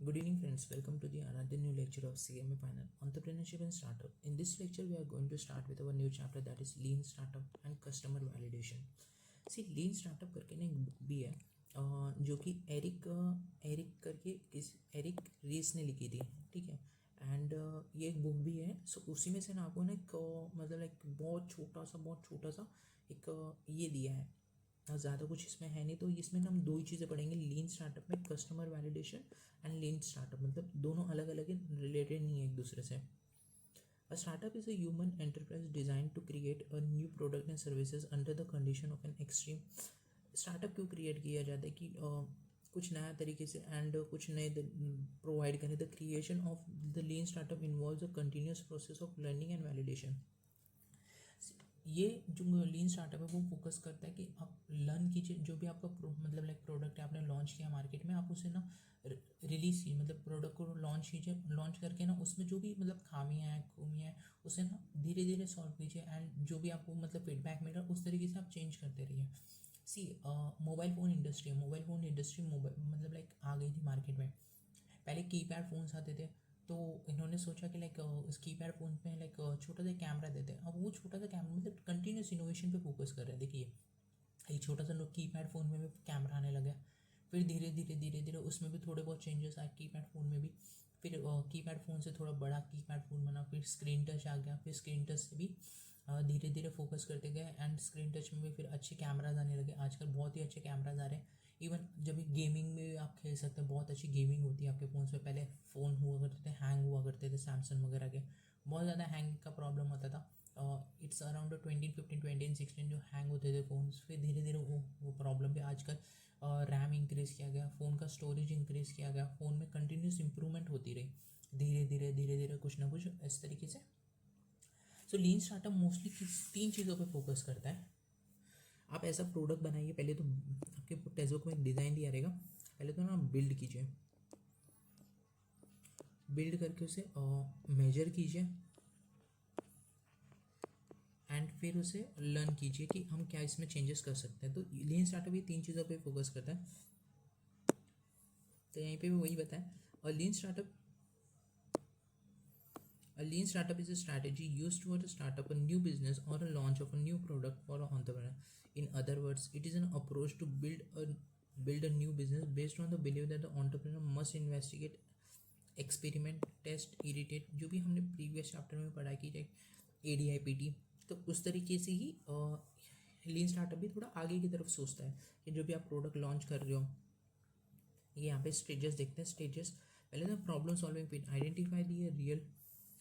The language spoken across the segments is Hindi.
Good evening, friends. Welcome to the another new lecture of CMA Panel Entrepreneurship and Startup. In this lecture, we are going to start with our new chapter that is Lean Startup and Customer Validation. See, Lean Startup करके ना एक बुक भी है जो कि एरिक रीस ने लिखी थी, ठीक है. एंड ये एक बुक भी है. सो उसी में से ना आपको ना एक मतलब एक बहुत छोटा सा एक ये दिया है. ज़्यादा कुछ इसमें है नहीं, तो इसमें ना हम दो ही चीज़ें पढ़ेंगे लीन स्टार्टअप में, customer validation and lean startup. मतलब दोनों अलग अलग है, रिलेटेड नहीं है एक दूसरे से. A startup is a human enterprise design to create a new product and services under the condition of an extreme. Startup क्यों क्रिएट किया जाता है कि कुछ नया तरीके से एंड कुछ नए प्रोवाइड करें. The creation of the lean startup involves a continuous process of learning and validation. ये जो लीन स्टार्टअप है वो फोकस करता है कि आप लर्न कीजिए, जो भी आपका मतलब लाइक प्रोडक्ट है आपने लॉन्च किया मार्केट में, आप उसे ना रिलीज कीजिए, मतलब प्रोडक्ट को लॉन्च कीजिए. लॉन्च करके ना उसमें जो भी मतलब खामियाँ हैं खूमियाँ हैं उसे ना धीरे धीरे सॉल्व कीजिए. एंड जो भी आपको मतलब फीडबैक मिल रहा है उस तरीके से आप चेंज करते रहिए. सी मोबाइल फ़ोन इंडस्ट्री मतलब लाइक आ गई थी मार्केट में. पहले कीपैड फ़ोन्स आते थे, तो इन्होंने सोचा कि लाइक इस कीपैड फ़ोन पे लाइक छोटा सा कैमरा देते हैं. अब वो छोटा सा कैमरा मतलब कंटिन्यूस इनोवेशन पे फोकस कर रहे हैं. देखिए एक छोटा सा कीपैड फ़ोन में भी कैमरा आने लगा. फिर धीरे धीरे उसमें भी थोड़े बहुत चेंजेस आए कीपैड फ़ोन में भी. फिर कीपैड फ़ोन से थोड़ा बड़ा कीपैड फ़ोन बना. फिर स्क्रीन टच आ गया. फिर स्क्रीन टच से भी धीरे धीरे फोकस करते गए एंड स्क्रीन टच में भी फिर अच्छे कैमराज आने लगे. आजकल बहुत ही अच्छे कैमराज आ रहे हैं. इवन जब भी गेमिंग में आप खेल सकते हैं, बहुत अच्छी गेमिंग होती है आपके फ़ोन में. पहले फ़ोन हुआ करते थे, हैंग हुआ करते थे, सैमसंग वगैरह के बहुत ज़्यादा हैंग का प्रॉब्लम होता था. इट्स अराउंड 2015 2016 जो हैंग होते थे फ़ोन्स. फिर धीरे धीरे वो प्रॉब्लम भी आजकल रैम इंक्रीज़ किया गया, फ़ोन का स्टोरेज इंक्रीज़ किया गया, फ़ोन में कंटिन्यूस इंप्रूवमेंट होती रही धीरे धीरे कुछ ना कुछ इस तरीके से. सो लीन स्टार्टअप मोस्टली तीन चीज़ों पे फोकस करता है. आप ऐसा प्रोडक्ट बनाइए, पहले तो आपके टेक्स्ट में एक डिज़ाइन दिया रहेगा. पहले तो ना बिल्ड कीजिए, बिल्ड करके उसे मेजर कीजिए एंड फिर उसे लर्न कीजिए कि हम क्या इसमें चेंजेस कर सकते हैं. तो लीन स्टार्टअप ये तीन चीज़ों पे फोकस करता है. तो यहीं पे भी वही बताया. और A lean startup is a strategy used to start up a new business or a launch of a new product for an entrepreneur. In other words, it is an approach to build a new business based on the belief that the entrepreneur must investigate, experiment, test, iterate. जो भी हमने प्रीवियस चैप्टर में पढ़ा कि ADIPT, तो उस तरीके से ही लीन स्टार्टअप भी थोड़ा आगे की तरफ सोचता है कि जो भी आप प्रोडक्ट लॉन्च कर रहे हो. ये यहाँ पे स्टेजेस देखते हैं. स्टेजेस पहले तो प्रॉब्लम सॉल्विंग फिर identify the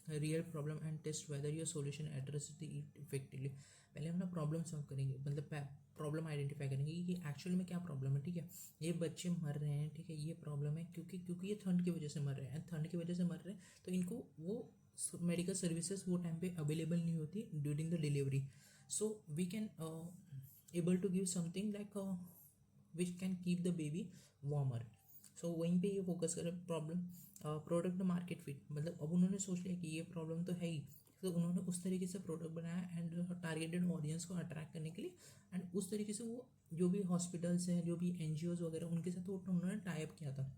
real problem and test whether your solution address it effectively. पहले हम ना प्रॉब्लम सॉल्व करेंगे, मतलब प्रॉब्लम आइडेंटिफाई करेंगे कि एक्चुअल में क्या प्रॉब्लम है. ठीक है, ये बच्चे मर रहे हैं, ठीक है, ये प्रॉब्लम है क्योंकि ये ठंड की वजह से मर रहे हैं. ठंड की वजह से मर रहे हैं तो इनको वो मेडिकल सर्विसेज वो टाइम पे अवेलेबल नहीं होती during the delivery. So we can able to give something like which can keep the baby warmer. So वहीं पे ये फोकस करें. प्रॉब्लम प्रोडक्ट मार्केट फिट, मतलब अब उन्होंने सोच लिया कि ये प्रॉब्लम तो है ही, तो उन्होंने उस तरीके से प्रोडक्ट बनाया एंड टारगेटेड ऑडियंस को अट्रैक्ट करने के लिए. एंड उस तरीके से वो जो भी हॉस्पिटल्स हैं, जो भी NGOs वगैरह, उनके साथ वो उन्होंने टाइप किया था.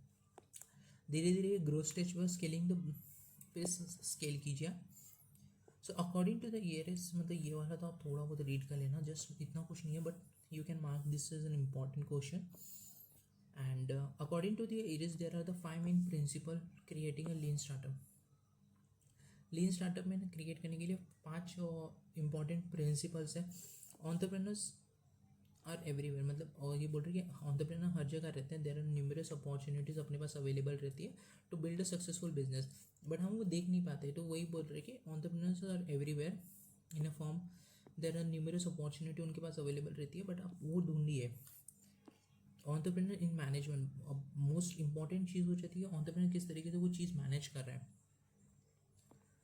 धीरे धीरे ग्रोथ स्टेज पर स्केलिंग द पे स्केल कीजिए. So according to the years, मतलब ये वाला तो आप थोड़ा बहुत रीड कर लेना, जस्ट इतना कुछ नहीं है, but you can mark this is an important question. And according to the IRIS, there are the 5 main principle creating a lean startup. Lean startup में ना क्रिएट करने के लिए 5 इंपॉर्टेंट प्रिंसिपल्स हैं. ऑन्टरप्रेनर्स आर एवरीवेयर, मतलब और ये बोल रहे हैं कि ऑन्टरप्रेनर हर जगह रहते हैं. देयर आर न्यूमरस अपॉर्चुनिटीज़ अपने पास अवेलेबल रहती है to build a successful business, but हम वो देख नहीं पाते. तो वही बोल रहे हैं कि entrepreneurs are everywhere in a form. There are numerous opportunity उनके पास अवेलेबल रहती है, बट आप वो ढूंढिए. ऑन्टरप्रेनर इन मैनेजमेंट, अब मोस्ट इंपॉर्टेंट चीज़ हो जाती है ऑन्टरप्रेनर किस तरीके से वो चीज़ मैनेज कर रहा है.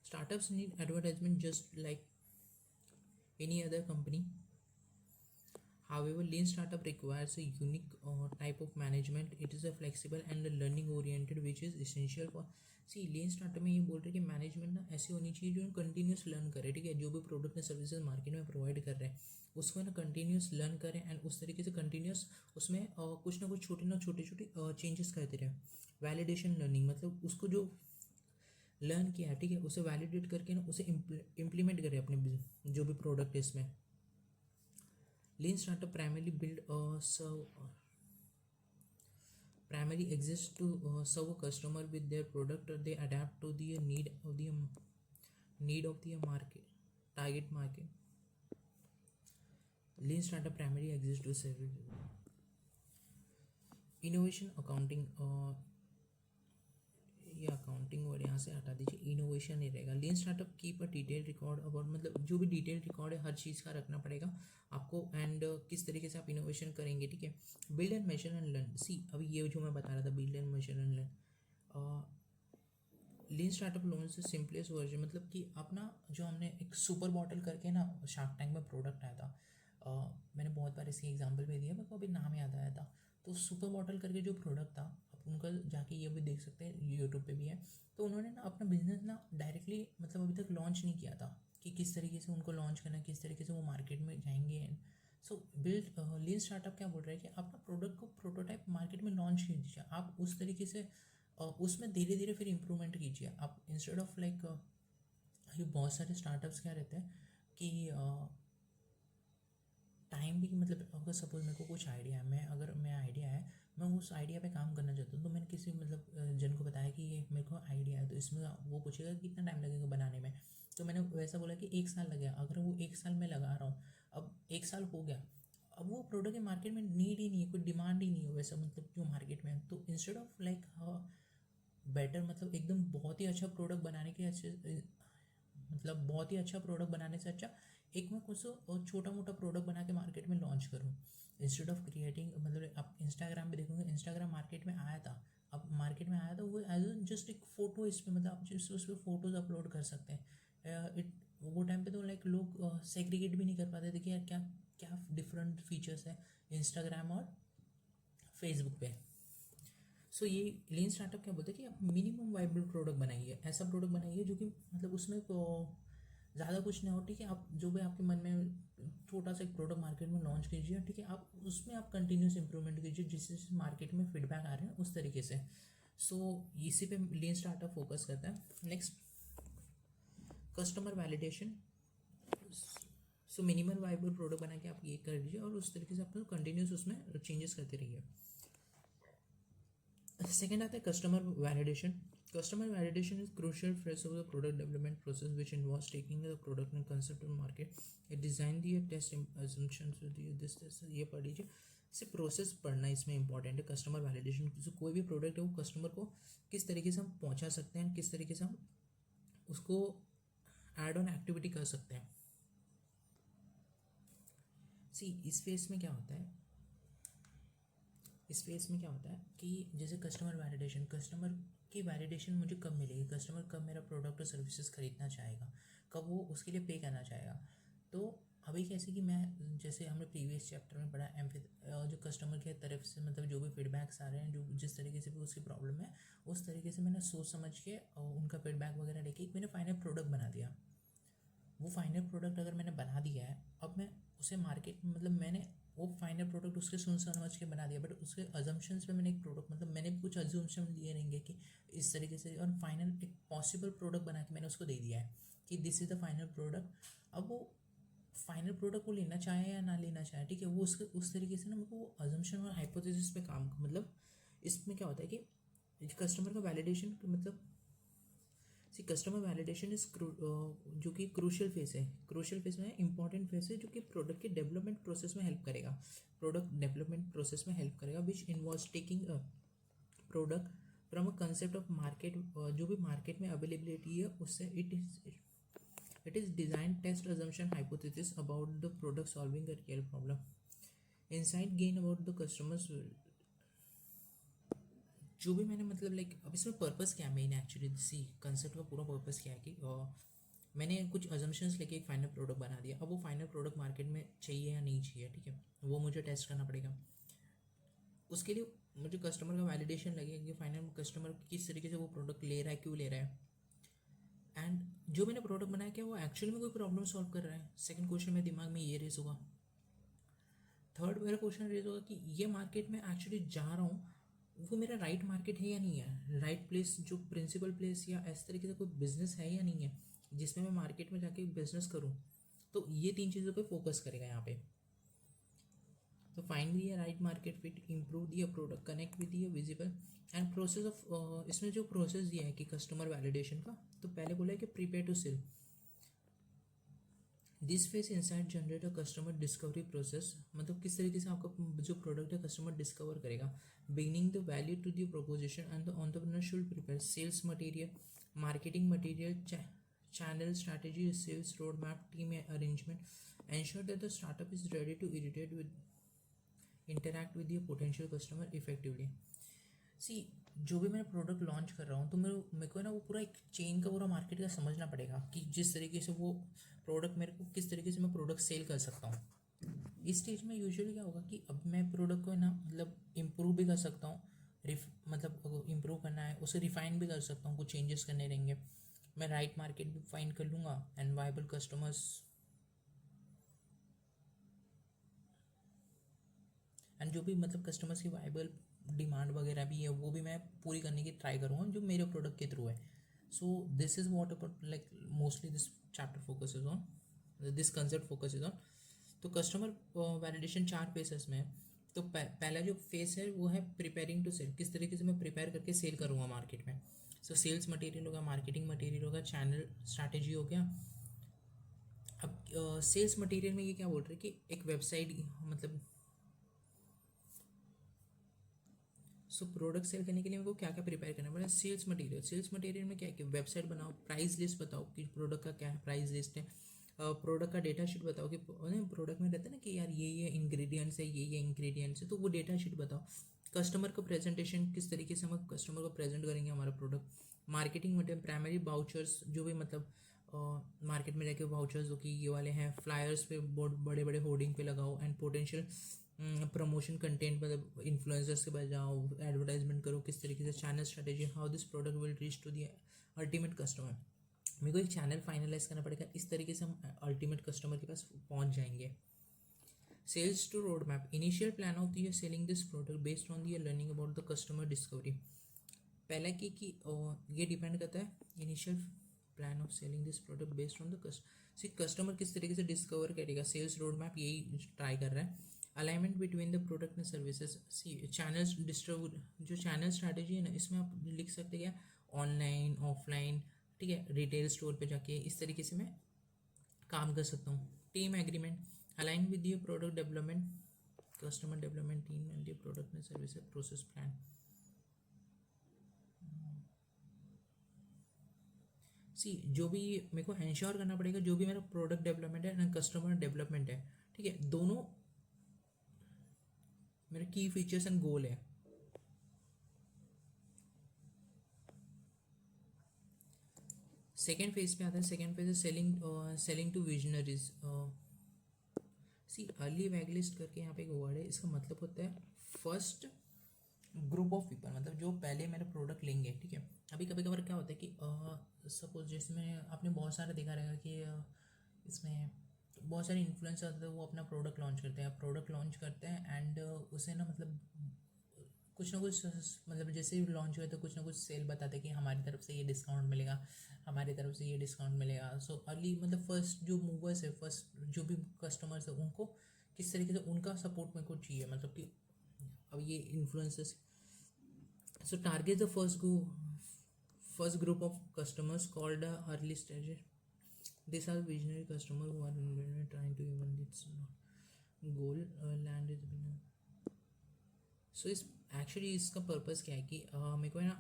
Startups need advertisement just like any other company. However, lean startup requires a unique type of management. It is a flexible and learning oriented, which is essential for the lean startup में ये बोल रहे हैं कि मैनेजमेंट ना ऐसी होनी चाहिए जो कंटिन्यूस लर्न करे, ठीक है, जो भी प्रोडक्ट या सर्विसेज मार्केट में प्रोवाइड कर रहे हैं उसको ना कंटिन्यूस लर्न करें एंड उस तरीके से कंटिन्यूस उसमें कुछ ना कुछ छोटे छोटे चेंजेस करते रहे. वैलिडेशन लर्निंग मतलब उसको जो लर्न किया है, ठीक है, उसे वैलिडेट करके ना उसे इम्प्लीमेंट करें अपने जो भी प्रोडक्ट है इसमें. Lean startup primarily exists to serve a customer with their product. They adapt to the need of the market, target market. Lean startup primarily exists to serve innovation accounting. ये अकाउंटिंग वर्ड यहाँ से हटा दीजिए, इनोवेशन ही रहेगा. लीन startup keep a detail record about मतलब जो भी डिटेल रिकॉर्ड है हर चीज़ का रखना पड़ेगा आपको एंड किस तरीके से आप इनोवेशन करेंगे, ठीक है. Build and measure and learn. See अभी ये जो मैं बता रहा था build and measure and learn. Lean startup launch the simplest version मतलब कि अपना जो हमने एक सुपर बॉटल करके ना शार्क टैंक में प्रोडक्ट आया था. मैंने बहुत बार इसकी एग्जाम्पल भी दिया, मेरे को अभी नाम याद आया था. तो सुपर बॉटल करके जो प्रोडक्ट था आप उनका जाके ये भी देख सकते हैं, यूट्यूब पे भी है. तो उन्होंने ना अपना बिजनेस ना डायरेक्टली मतलब अभी तक लॉन्च नहीं किया था कि किस तरीके से उनको लॉन्च करना है, किस तरीके से वो मार्केट में जाएंगे. सो बिल्ड लीन स्टार्टअप क्या बोल रहा है कि अपना प्रोडक्ट को प्रोटोटाइप मार्केट में लॉन्च कीजिए. आप उस तरीके से उसमें धीरे धीरे फिर इम्प्रूवमेंट कीजिए आप इंस्टेड ऑफ लाइक. ये बहुत सारे स्टार्टअप्स क्या रहते हैं कि टाइम भी मतलब अगर सपोज मेरे को कुछ आइडिया है, मैं आइडिया है, मैं उस आइडिया पे काम करना चाहता हूँ, तो मैंने किसी मतलब जन को बताया कि ये मेरे को आइडिया है, तो इसमें वो पूछेगा कि कितना टाइम लगेगा बनाने में. तो मैंने वैसा बोला कि 1 साल लगेगा. अगर वो 1 साल में लगा रहा हूँ, अब 1 साल हो गया, अब वो प्रोडक्ट के मार्केट में नीड ही नहीं है, कोई डिमांड ही नहीं है वैसा मतलब जो मार्केट में है. तो इंस्टेड ऑफ लाइक बेटर मतलब एकदम बहुत ही अच्छा प्रोडक्ट बनाने के अच्छे मतलब बहुत ही अच्छा प्रोडक्ट बनाने से अच्छा एक मैं कुछ छोटा मोटा प्रोडक्ट बना के मार्केट में लॉन्च करूँ इंस्टेड ऑफ क्रिएटिंग. मतलब आप इंस्टाग्राम पे देखोगे, इंस्टाग्राम मार्केट में आया था, अब मार्केट में आया था वो एज जस्ट एक फ़ोटो. इसमें मतलब आप जिस उस पर फ़ोटोज़ अपलोड कर सकते हैं. इट वो टाइम पे तो लाइक लोग सेग्रीगेट भी नहीं कर पाते थे कि यार क्या क्या डिफरेंट फीचर्स है इंस्टाग्राम और फेसबुक पे. सो ये लीन स्टार्टअप क्या बोलते हैं कि आप मिनिमम वाइबल प्रोडक्ट बनाइए, ऐसा प्रोडक्ट बनाइए जो कि मतलब उसमें ज़्यादा कुछ नहीं हो, ठीक है. आप जो भी आपके मन में छोटा सा एक प्रोडक्ट मार्केट में लॉन्च कीजिए, ठीक है. आप उसमें आप कंटिन्यूस इंप्रूवमेंट कीजिए जिससे मार्केट में फीडबैक आ रहे हैं उस तरीके से. सो इसी पे लीन स्टार्टअप फोकस करता है. Next customer validation. So minimum viable product बना के आप ये कर दीजिए और उस तरीके से आप कंटिन्यूस उसमें चेंजेस करते रहिए. सेकेंड आता है customer validation. Customer validation is crucial phase of the product development process, which involves taking the product and concept to market. It design the test assumptions this ये पढ़ लीजिए. इसे प्रोसेस पढ़ना इसमें इंपॉर्टेंट है. कस्टमर वैलिडेशन कोई भी प्रोडक्ट है वो कस्टमर को किस तरीके से हम पहुंचा सकते हैं, किस तरीके से हम उसको एड ऑन एक्टिविटी कर सकते हैं. सी इस फेस में क्या होता है, इस फेस में क्या होता है कि जैसे कस्टमर वैलिडेशन, कस्टमर की वैलिडेशन मुझे कब मिलेगी, कस्टमर कब मेरा प्रोडक्ट और सर्विसेज खरीदना चाहेगा, कब वो उसके लिए पे करना चाहेगा. तो अभी कैसे कि मैं जैसे हमने प्रीवियस चैप्टर में पढ़ा जो कस्टमर की तरफ से मतलब जो भी फीडबैक्स आ रहे हैं, जो जिस तरीके से भी उसकी प्रॉब्लम है उस तरीके से मैंने सोच समझ के उनका फीडबैक वगैरह लेके एक मैंने फाइनल प्रोडक्ट बना दिया. वो फाइनल प्रोडक्ट अगर मैंने बना दिया है, अब मैं उसे मार्केट में मतलब मैंने वो फाइनल प्रोडक्ट उसके सुन समझ के बना दिया, बट उसके अजम्पशंस पे मैंने एक प्रोडक्ट मतलब मैंने भी कुछ अजम्पशन दिए रहेंगे कि इस तरीके से, और फाइनल एक पॉसिबल प्रोडक्ट बना के मैंने उसको दे दिया है कि this is the final product. अब वो फाइनल प्रोडक्ट को लेना चाहे या ना लेना चाहे, ठीक है, वो उसके उस तरीके से ना मेरे को वो अजम्पशन और हाइपोथेसिस पे काम मतलब इसमें क्या होता है कि कस्टमर का वैलिडेशन मतलब कस्टमर वैलिडेशन इज जो कि क्रूशियल फेस है, क्रूशियल फेस में इंपॉर्टेंट फेस है जो कि प्रोडक्ट के डेवलपमेंट प्रोसेस में हेल्प करेगा, प्रोडक्ट डेवलपमेंट प्रोसेस में हेल्प करेगा, which involves taking a product from a concept of market, जो भी मार्केट में अवेलेबिलिटी है उससे it is design test assumption hypothesis about the product solving a real problem, insight gain about the customers. जो भी मैंने मतलब लाइक अब इसमें पर्पस क्या है मेन एक्चुअली सी कंसेप्ट का पूरा पर्पस क्या है कि मैंने कुछ अजम्पशंस लेके एक फाइनल प्रोडक्ट बना दिया। अब वो फाइनल प्रोडक्ट मार्केट में चाहिए या नहीं चाहिए, ठीक है, वो मुझे टेस्ट करना पड़ेगा। उसके लिए मुझे कस्टमर का वैलिडेशन लगेगा कि फाइनल कस्टमर किस तरीके से वो प्रोडक्ट ले रहा है, क्यों ले रहा है, एंड जो मैंने प्रोडक्ट बनाया क्या वो एक्चुअली में कोई प्रॉब्लम सॉल्व कर रहा है। सेकंड क्वेश्चन मेरे दिमाग में ये रेज होगा। थर्ड मेरा क्वेश्चन रेज होगा कि ये मार्केट में एक्चुअली जा रहा हूँ वो मेरा राइट मार्केट है या नहीं है, राइट प्लेस, जो प्रिंसिपल प्लेस या इस तरीके से कोई बिजनेस है या नहीं है जिसमें मैं मार्केट में जाके बिजनेस करूँ। तो ये तीन चीज़ों पे फोकस करेगा यहाँ पे। तो find the right market fit, improve दिया प्रोडक्ट, कनेक्ट विद दिया विजिबल एंड प्रोसेस ऑफ। इसमें जो प्रोसेस दिया है कि कस्टमर वैलिडेशन का, तो पहले बोला है कि prepare to sell. This phase insight generate a customer discovery process, मतलब किस तरीके से आपका जो प्रोडक्ट है कस्टमर डिस्कवर करेगा। Beginning the value to the proposition and the entrepreneur should prepare sales material, marketing material, channel strategy, sales roadmap, team arrangement, ensure that the startup is ready to interact with your potential customer effectively. सी, जो भी मैं प्रोडक्ट लॉन्च कर रहा हूँ तो मेरे को ना वो पूरा एक चेन का, पूरा मार्केट का समझना पड़ेगा कि जिस तरीके से वो प्रोडक्ट मेरे को, किस तरीके से मैं प्रोडक्ट सेल कर सकता हूँ। इस स्टेज में यूजुअली क्या होगा कि अब मैं प्रोडक्ट को ना मतलब इम्प्रूव भी कर सकता हूँ, मतलब इम्प्रूव करना है उसे रिफाइन भी कर सकता हूँ, कुछ चेंजेस करने रहेंगे, मैं राइट मार्केट भी फाइंड कर लूँगा एंड वाइबल कस्टमर्स, एंड जो भी मतलब कस्टमर्स की वाइबल डिमांड वगैरह भी है वो भी मैं पूरी करने की ट्राई करूँगा जो मेरे प्रोडक्ट के थ्रू है। So this is what about like mostly this chapter focus is on, this concept focus is on. तो कस्टमर वैलिडेशन 4 फेसेस में है। तो पहला जो फेस है वो है प्रिपेयरिंग टू सेल, किस तरीके से मैं प्रिपेयर करके सेल करूँगा मार्केट में। सो सेल्स मटेरियल होगा, मार्केटिंग मटेरियल होगा, चैनल स्ट्रैटेजी हो गया। अब सेल्स मटेरियल में ये क्या बोल रहे हैं कि एक वेबसाइट, मतलब सो प्रोडक्ट सेल करने के लिए मेरे को क्या क्या प्रिपेयर करना पड़ेगा। सेल्स मटेरियल में क्या है कि वेबसाइट बनाओ, प्राइस लिस्ट बताओ कि प्रोडक्ट का क्या है प्राइस लिस्ट है, प्रोडक्ट का डेटा शीट बताओ कि प्रोडक्ट में रहता है ना कि यार ये इंग्रेडिएंट्स है, ये इंग्रेडिएंट्स है, तो वो डेटा शीट बताओ। कस्टमर का प्रेजेंटेशन, किस तरीके से हम कस्टमर को प्रेजेंट करेंगे हमारा product. Marketing material, primary vouchers, जो भी मतलब मार्केट में जाके वाउचर्स हो कि ये वाले हैं, फ्लायर्स पे बहुत बड़े बड़े होर्डिंग पे लगाओ, एंड पोटेंशियल प्रमोशन कंटेंट, मतलब इन्फ्लुएंसर्स के पास जाओ, एडवर्टाइजमेंट करो, किस तरीके से channel strategy, how this product will reach to the ultimate customer. मेरे को एक चैनल फाइनलाइज करना पड़ेगा, इस तरीके से हम अल्टीमेट कस्टमर के पास पहुंच जाएंगे। Sales to road map, initial plan of the selling this product based on the learning about the customer discovery. पहला कि ये डिपेंड करता है initial plan of selling this product based on the customer किस तरीके से डिस्कवर करेगा, सेल्स रोड मैप यही ट्राई कर रहा है। Alignment between the product and services, the channels distribute, जो चैनल स्ट्रैटेजी है ना इसमें आप लिख सकते क्या, ऑनलाइन ऑफलाइन, ठीक है, रिटेल स्टोर पे जाके, इस तरीके से मैं काम कर सकता हूँ। Team agreement, align with your product development, customer development team and your product and services process plan. See, जो भी मेरे को इंश्योर करना पड़ेगा, जो भी मेरा प्रोडक्ट डेवलपमेंट है ना कस्टमर डेवलपमेंट है, ठीक है, दोनों मेरे की फीचर्स एंड गोल है। सेकेंड फेज पे आता है, second phase selling to visionaries. See, early waitlist करके यहाँ पे एक वर्ड है, इसका मतलब होता है फर्स्ट ग्रुप ऑफ पीपल, मतलब जो पहले मेरा प्रोडक्ट लेंगे, ठीक है। अभी कभी कभार क्या होता है कि सपोज जिसमें आपने बहुत सारा देखा रहेगा कि इसमें बहुत सारे इन्फ्लुएंसर होते हैं, वो अपना प्रोडक्ट लॉन्च करते हैं एंड उसे ना मतलब कुछ ना कुछ, मतलब जैसे ही लॉन्च हुए तो कुछ ना कुछ सेल बताते कि हमारी तरफ से ये डिस्काउंट मिलेगा, हमारी तरफ से ये डिस्काउंट मिलेगा। सो अर्ली मतलब फर्स्ट जो मूवर्स है, फर्स्ट जो भी कस्टमर्स है, उनको किस तरीके से उनका सपोर्ट मेरे को चाहिए, मतलब कि अब ये influencers. So target the first group of customers called early stage. These are visionary customers who are trying to even its goal land is so इस एक्चुअली इसका पर्पस क्या है कि मेरे को है ना,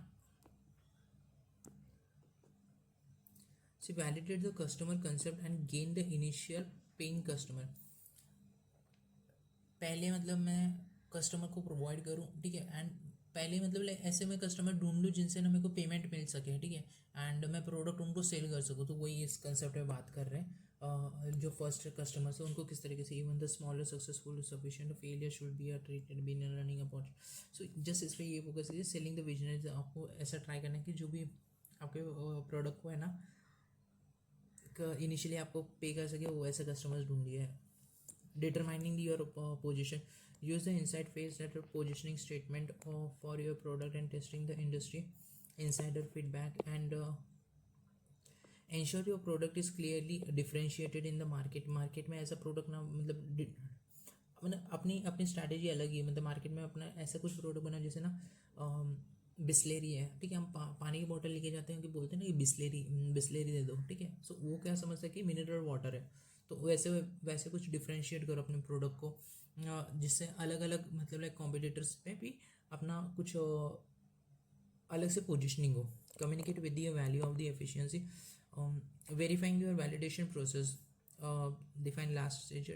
see validate the customer concept and gain the initial paying customer. पहले मतलब मैं कस्टमर को प्रोवाइड करूँ, ठीक है, एंड पहले मतलब लाइक ऐसे मैं कस्टमर ढूंढ लूँ जिनसे ना मेरे को पेमेंट मिल सके, ठीक है, एंड मैं प्रोडक्ट उनको सेल कर सकूँ। तो वही इस कंसेप्ट में बात कर रहे हैं। जो फर्स्ट कस्टमर्स है उनको किस तरीके से even the smaller successful sufficient failure should be a treated be learning opportunity. So just इस पर ये फोकस कीजिए, सेलिंग द विजनरी। आपको ऐसा ट्राई करना है कि जो भी आपके प्रोडक्ट को है ना इनिशियली आपको पे कर सके, वो ऐसे कस्टमर्स ढूंढिए। Determining your position, use the inside phase that positioning statement for your product and testing the industry insider feedback and ensure your product is clearly differentiated in the market में ऐसा प्रोडक्ट ना मतलब अपनी अपनी स्ट्रैटेजी अलग ही है। मतलब मार्केट में अपना ऐसा कुछ प्रोडक्ट बना जैसे ना बिस्लेरी है, ठीक है, हम पानी की बोतल लेके जाते हैं कि बोलते हैं ना कि बिस्लेरी दे दो, ठीक है। सो वो क्या समझता है कि मिनरल वाटर है। तो वैसे वैसे कुछ डिफ्रेंशिएट करो अपने प्रोडक्ट को, जिससे अलग अलग मतलब लाइक कॉम्पिटिटर्स पे भी अपना कुछ अलग से पोजिशनिंग हो। Communicate with the value of the efficiency, verifying your validation process, define last stage,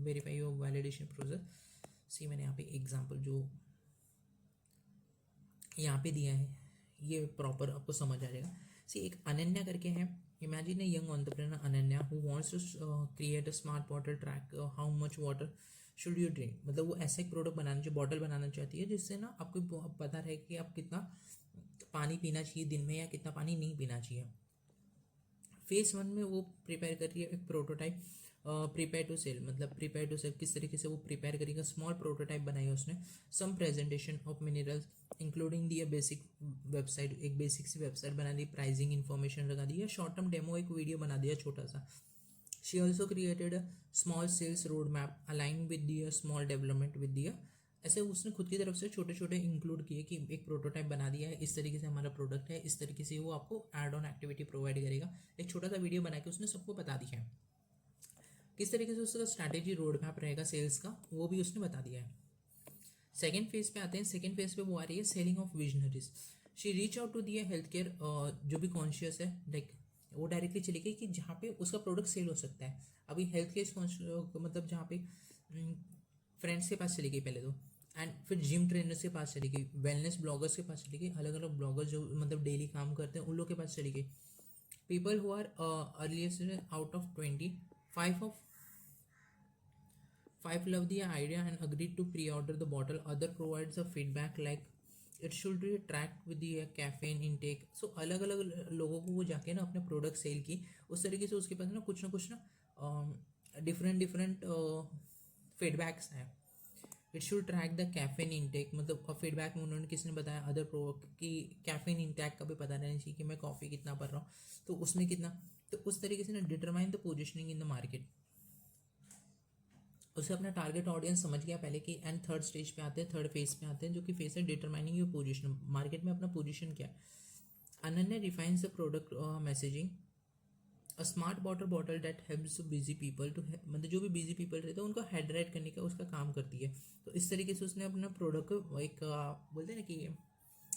verify your validation process. See मैंने यहाँ पे एग्जांपल जो यहाँ पे दिया है ये प्रॉपर आपको समझ आ जाएगा। सी एक अनन्या करके है, imagine a young entrepreneur Ananya who wants to create a smart bottle track how much water should you drink. मतलब वो ऐसा एक प्रोडक्ट बनाना चाहिए, बॉटल बनाना चाहती है जिससे ना आपको पता रहे कि आप कितना पानी पीना चाहिए दिन में या कितना पानी नहीं पीना चाहिए। फेज 1 में वो प्रिपेयर कर रही है एक प्रोटोटाइप, प्रिपेयर टू सेल। मतलब प्रिपेयर टू सेल किस तरीके से वो प्रिपेयर करेगा, स्मॉल प्रोटोटाइप बनाई है उसने, some presentation of minerals including the basic website, एक बेसिक सी वेबसाइट बना दी, प्राइसिंग इन्फॉर्मेशन लगा दी, या शॉर्ट टर्म डेमो एक वीडियो बना दिया छोटा सा। She also created a small sales road map align with the small development with the, ऐसे उसने खुद की तरफ से छोटे छोटे इंक्लूड किए कि एक प्रोटोटाइप बना दिया है, इस तरीके से हमारा प्रोडक्ट है, इस तरीके से वो आपको एड ऑन एक्टिविटी प्रोवाइड करेगा। एक छोटा सा वीडियो बना के उसने सबको बता दिया है किस तरीके से उसका स्ट्रैटेजी रोड मैप रहेगा सेल्स का, वो भी उसने बता दिया है। सेकेंड फेज पे आते हैं। सेकेंड फेज पे वो आ रही है selling of visionaries. She reach out to the health care, जो भी कॉन्शियस है, लाइक वो डायरेक्टली चली गई कि जहाँ पे उसका प्रोडक्ट सेल हो सकता है। अभी हेल्थ केयर मतलब जहाँ पे फ्रेंड्स के पास चली गई पहले तो, एंड फिर जिम ट्रेनर्स के पास चली गई, वेलनेस ब्लॉगर्स के पास चली गई, अलग अलग ब्लॉगर्स जो मतलब डेली काम करते हैं उन लोग के पास चली गई। People who are earliest out of 20, 5 love the idea and agreed to pre-order the bottle. Other provides a feedback like it should be tracked with the caffeine intake. So अलग अलग लोगों को वो जाके ना अपने प्रोडक्ट सेल की उस तरीके से उसके पास ना कुछ ना डिफरेंट फीडबैक्स हैं। It should track the caffeine intake, मतलब फीडबैक में उन्होंने किसने बताया, अदर प्रो की कैफीन इंटेक का भी पता रहना चाहिए कि मैं कॉफ़ी कितना पढ़ रहा हूँ तो उसमें कितना, तो उस तरीके से ना determine the positioning in the market. उसे अपना टारगेट ऑडियंस समझ गया पहले कि, एंड थर्ड स्टेज पे आते हैं, थर्ड फेज पे आते हैं जो कि फेज है डिटरमाइनिंग योर पोजीशन, मार्केट में अपना पोजीशन क्या है। Ananya refines the product messaging, a smart bottle that helps busy people to, मतलब जो भी बिजी पीपल रहते हैं उनको हाइड्रेट करने का उसका काम करती है। तो इस तरीके से उसने अपना प्रोडक्ट को एक बोलते हैं ना कि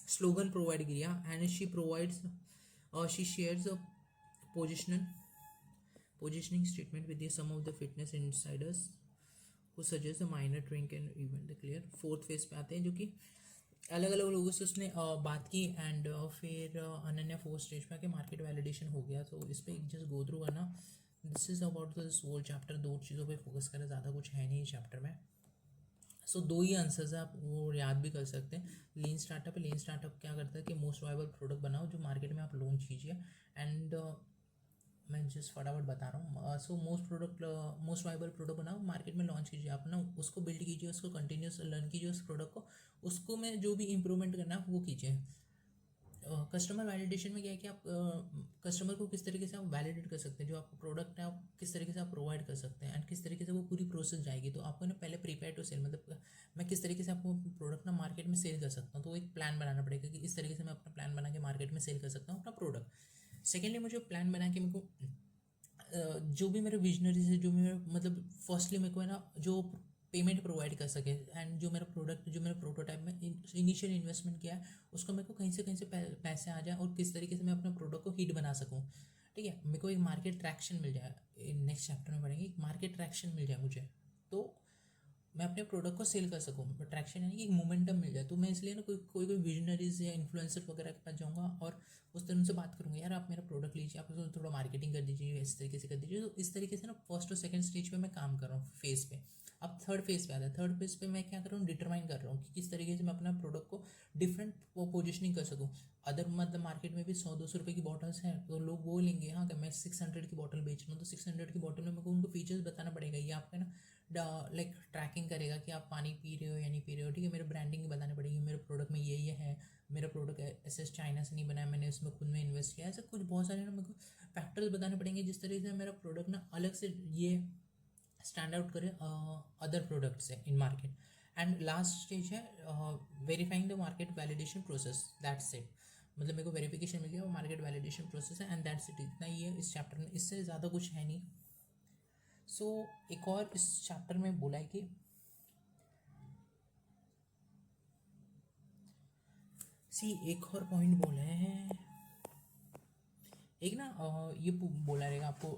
स्लोगन प्रोवाइड किया, and she provides she shares a positioning statement with some of the fitness insiders who suggest a minor drink and even the clear। Fourth phase पे आते हैं जो कि अलग अलग लोगों से उसने बात की, एंड फिर अनन्या फोर्थ स्टेज पे आके मार्केट वैलिडेशन हो गया। तो इस पर जस्ट गो थ्रू करना, this is about this whole chapter. दो चीज़ों पे फोकस करें, ज़्यादा कुछ है नहीं चैप्टर में। सो दो ही आंसर्स है, आप वो याद भी कर सकते हैं। लीन स्टार्टअप है, लीन स्टार्टअप क्या करता है कि मोस्ट वायबल प्रोडक्ट बनाओ जो मार्केट में आप लॉन्च कीजिए, एंड मैं जस्ट फटाफट बता रहा हूँ। सो मोस्ट वाइबल प्रोडक्ट बनाओ, मार्केट में लॉन्च कीजिए, आप ना उसको बिल्ड कीजिए, उसको कंटिन्यूस लर्न कीजिए उस प्रोडक्ट को, उसको में जो भी इंप्रूवमेंट करना है वो कीजिए। कस्टमर वैलिडेशन में क्या है कि आप कस्टमर को किस तरीके से आप वैलिडेट कर सकते हैं, जो आपका प्रोडक्ट है आप किस तरीके से आप प्रोवाइड कर सकते हैं, एंड किस तरीके से वो पूरी प्रोसेस जाएगी। तो आपको ना पहले प्रिपेयर टू सेल, मतलब मैं किस तरीके से आपको प्रोडक्ट ना मार्केट में सेल कर सकता हूँ, तो एक प्लान बनाना पड़ेगा कि इस तरीके से मैं अपना प्लान बना के मार्केट में सेल कर सकता हूँ अपना प्रोडक्ट। सेकेंडली मुझे प्लान बना के मेरे को जो भी मेरे विजनरीज है, जो मेरे मतलब फर्स्टली मेरे को है ना जो पेमेंट प्रोवाइड कर सके, एंड जो मेरा प्रोडक्ट जो मेरे प्रोटोटाइप में इनिशियल इन्वेस्टमेंट किया है उसको मेरे को कहीं से पैसे आ जाए और किस तरीके से मैं अपने प्रोडक्ट को हिट बना सकूँ, ठीक है। मेरे को एक मार्केट ट्रैक्शन मिल जाए, नेक्स्ट चैप्टर में पढ़ेंगे, एक मार्केट ट्रैक्शन मिल जाए मुझे, तो मैं अपने प्रोडक्ट को सेल कर सकूँ, ट्रैक्शन यानी कि एक मोमेंटम मिल जाए। तो मैं इसलिए ना कोई विजनरीज या इन्फ्लुएंसर वगैरह के पास जाऊँगा और उस तरह उनसे बात करूँगा, यार आप मेरा प्रोडक्ट लीजिए, आप उसको थोड़ा मार्केटिंग कर दीजिए, इस तरीके से कर दीजिए। तो इस तरीके से ना फर्स्ट और सेकंड स्टेज पे मैं काम कर रहा हूँ, फेज़ पे। अब थर्ड फेज़ पे आता है। थर्ड फेज़ पे मैं क्या कर रहा हूँ, डिटरमाइन कर रहा हूँ कि किस तरीके से मैं अपना प्रोडक्ट को डिफरेंट पोजिशनिंग कर सकूँ। अदर मतलब मार्केट में भी 100-200 रुपये की बॉटल्स हैं, तो लोग वो लेंगे। हाँ, कि मैं 600 की बॉटल बेच रहा हूँ, तो 600 की बॉटल में मेरे को उनको फीचर्स बताना पड़ेगा। ये आपका ना लाइक ट्रैकिंग करेगा कि आप पानी पी रहे हो या नहीं पी रहे हो, ठीक है। मेरे ब्रांडिंग बतानी पड़ेगी, मेरे प्रोडक्ट में ये है, मेरा प्रोडक्ट ऐसे चाइना से नहीं बनाया, मैंने इसमें खुद में इन्वेस्ट किया। ऐसे कुछ बहुत सारे ना मेरे को फैक्टर्स बताने पड़ेंगे जिस तरीके से मेरा प्रोडक्ट ना अलग से ये स्टैंड आउट करे अदर प्रोडक्ट से in market. And last stage है verifying the market validation process, that's it. मतलब मेरे को वेरिफिकेशन मिल गया, वो मार्केट वैलिडेशन प्रोसेस है, एंड दैट्स इट। इतना ही है इस चैप्टर में, इससे ज़्यादा कुछ है नहीं। सो एक और इस चैप्टर में बोला है कि एक और पॉइंट बोला है, एक ना ये बोला रहेगा आपको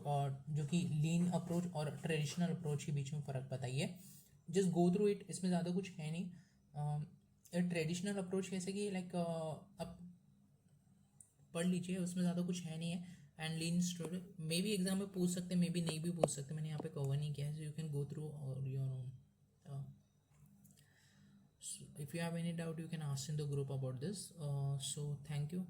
जो कि लीन अप्रोच और ट्रेडिशनल अप्रोच के बीच में फ़र्क बताइए। जस्ट गो थ्रू इट, इसमें ज़्यादा कुछ है नहीं। ट्रेडिशनल अप्रोच कैसे कि लाइक आप पढ़ लीजिए, उसमें ज़्यादा कुछ है नहीं है। And lean story may be exam में पूछ सकते, मे बी नहीं भी पूछ सकते, मैंने यहाँ पे कवर नहीं किया है। So you can go through और your own. So if you have any doubt, you can ask in the group about this. So thank you.